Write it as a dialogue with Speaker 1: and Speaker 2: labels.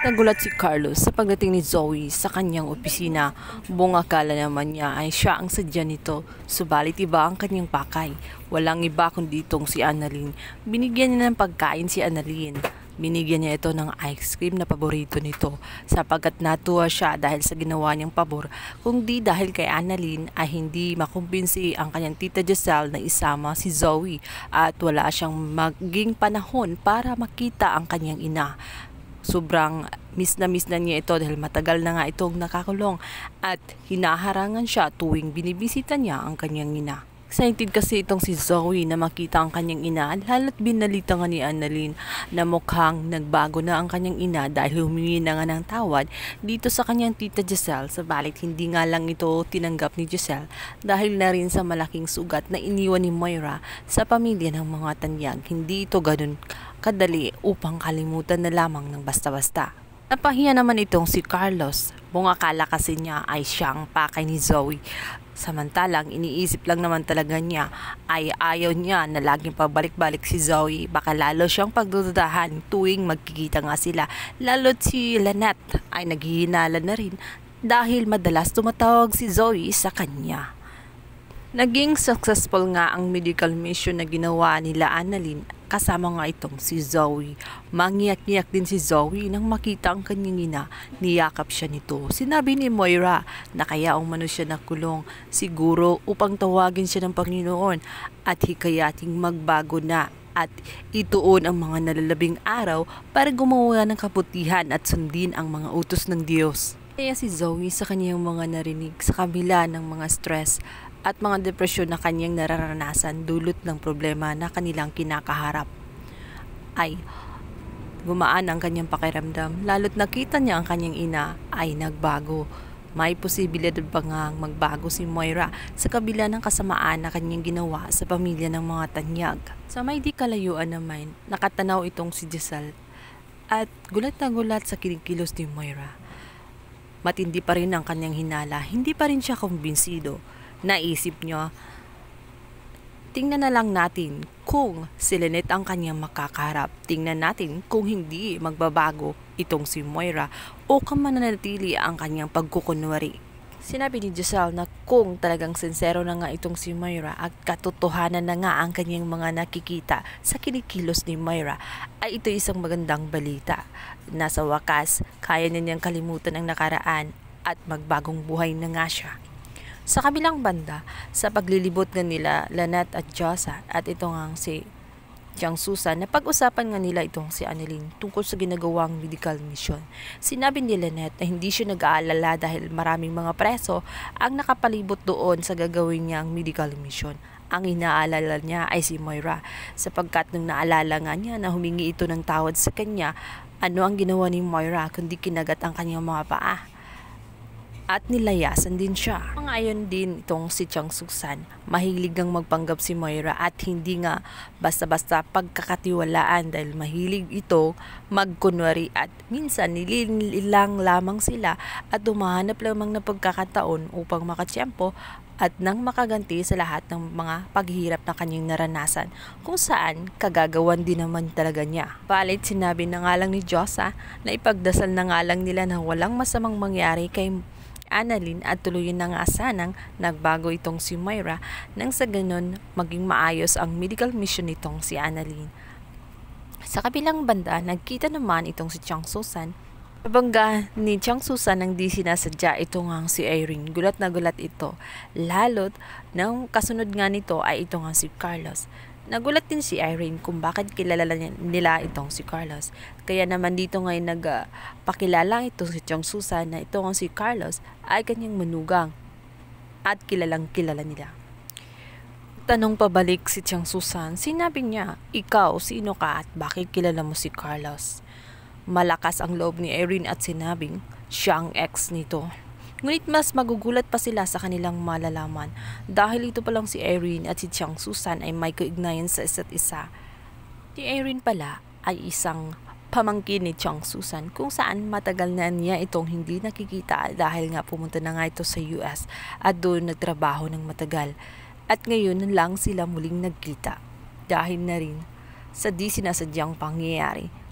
Speaker 1: Nagulat si Carlos sa pagdating ni Zoe sa kanyang opisina. Buong akala naman niya ay siya ang sadya nito, subalit iba ang kanyang pakay. Walang iba kundi itong si Annalyn. Binigyan niya ng pagkain si Annalyn. Binigyan niya ito ng ice cream na paborito nito sapagkat natuwa siya dahil sa ginawa niyang pabor. Kung di dahil kay Annalyn ay hindi makumbinsi ang kanyang tita Giselle na isama si Zoe at wala siyang maging panahon para makita ang kanyang ina. Sobrang miss na niya ito dahil matagal na nga itong nakakulong at hinaharangan siya tuwing binibisita niya ang kanyang ina. Excited kasi itong si Zoe na makita ang kanyang ina lalo't binalita nga ni Annalyn na mukhang nagbago na ang kanyang ina dahil humingi na nga ng tawad dito sa kanyang tita Giselle, sabalit hindi nga lang ito tinanggap ni Giselle dahil na rin sa malaking sugat na iniwan ni Moira sa pamilya ng mga Tanyag. Hindi ito ganun kadali upang kalimutan na lamang ng basta-basta. Napahiya naman itong si Carlos. Buong akala kasi niya ay siyang pakay ni Zoe. Samantalang iniisip lang naman talaga niya ay ayaw niya na laging pabalik-balik si Zoe. Baka lalo siyang pagdududahan tuwing magkikita nga sila. Lalo't si Lynette ay naghihinala na rin dahil madalas tumatawag si Zoe sa kanya. Naging successful nga ang medical mission na ginawa nila Annalyn kasama nga itong si Zoe. Mangiyak-ngiyak din si Zoe nang makita ang kanyang ina. Niyakap siya nito. Sinabi ni Moira na kaya umano siya nakulong siguro upang tawagin siya ng Panginoon at hikayating magbago na at ituon ang mga nalalabing araw para gumawa ng kabutihan at sundin ang mga utos ng Diyos. Kaya si Zoe sa kanyang mga narinig sa kabila ng mga stress at mga depresyon na kanyang nararanasan dulot ng problema na kanilang kinakaharap ay gumaan ang kanyang pakiramdam lalo't nakita niya ang kanyang ina ay nagbago. May posibilidad ba nga magbago si Moira sa kabila ng kasamaan na kanyang ginawa sa pamilya ng mga Tanyag. Sa may di kalayuan naman, nakatanaw itong si Giselle at gulat na gulat sa kinikilos ni Moira. Matindi pa rin ang kanyang hinala, hindi pa rin siya kumbinsido. Naisip niya, tingnan na lang natin kung si Lynette ang kanyang makakaharap. Tingnan natin kung hindi magbabago itong si Moira o kung mananatili ang kanyang pagkukunwari. Sinabi ni Giselle na kung talagang sincero na nga itong si Moira at katotohanan na nga ang kanyang mga nakikita sa kinikilos ni Moira ay ito isang magandang balita. Nasa wakas, kaya niyang kalimutan ang nakaraan at magbagong buhay na nga siya. Sa kabilang banda, sa paglilibot nga nila Lynette at Josa at ito nga si Chang Susan, na pag-usapan nga nila itong si Annalyn tungkol sa ginagawang medical mission. Sinabi ni Lynette na hindi siya nag-aalala dahil maraming mga preso ang nakapalibot doon sa gagawin niyang medical mission. Ang inaalala niya ay si Moira sapagkat nung naalala nga niya na humingi ito ng tawad sa kanya, ano ang ginawa ni Moira kundi kinagat ang kanyang mga paa at nilayasan din siya. Ngayon din itong si Chang Susan, mahilig ang magpanggap si Moira at hindi nga basta-basta pagkakatiwalaan dahil mahilig ito magkunwari at minsan nililang lamang sila at humahanap lamang ng pagkakataon upang makatsyempo at nang makaganti sa lahat ng mga paghihirap na kanyang naranasan kung saan kagagawan din naman talaga niya. Balit sinabi na nga lang ni Josa na ipagdasal na nga lang nila na walang masamang mangyari kay Annalyn at tuluyan na nga sanang nagbago itong si Moira nang sa ganon maging maayos ang medical mission nitong si Annalyn. Sa kabilang banda, nagkita naman itong si Chang Susan. Nabangga ni Chang Susan nang di sinasadya ito nga si Irene. Gulat na gulat ito. Lalot nang kasunod nga nito ay ito nga si Carlos. Nagulat din si Irene kung bakit kilala nila itong si Carlos. Kaya naman dito ngayon nagpakilala ito si Chang Susan na ito nga si Carlos ay kanyang manugang at kilalang kilala nila. Tanong pabalik si Chang Susan, sinabi niya, ikaw sino ka at bakit kilala mo si Carlos? Malakas ang loob ni Irene at sinabing siya ang ex nito. Ngunit mas magugulat pa sila sa kanilang malalaman dahil ito palang si Irene at si Chang Susan ay may kaugnayan sa isa't isa. Si Irene pala ay isang pamangkin ni Chang Susan kung saan matagal na niya itong hindi nakikita dahil nga pumunta na nga ito sa US at doon nagtrabaho ng matagal. At ngayon lang sila muling nagkita dahil na rin sa di sinasadyang pangyayari.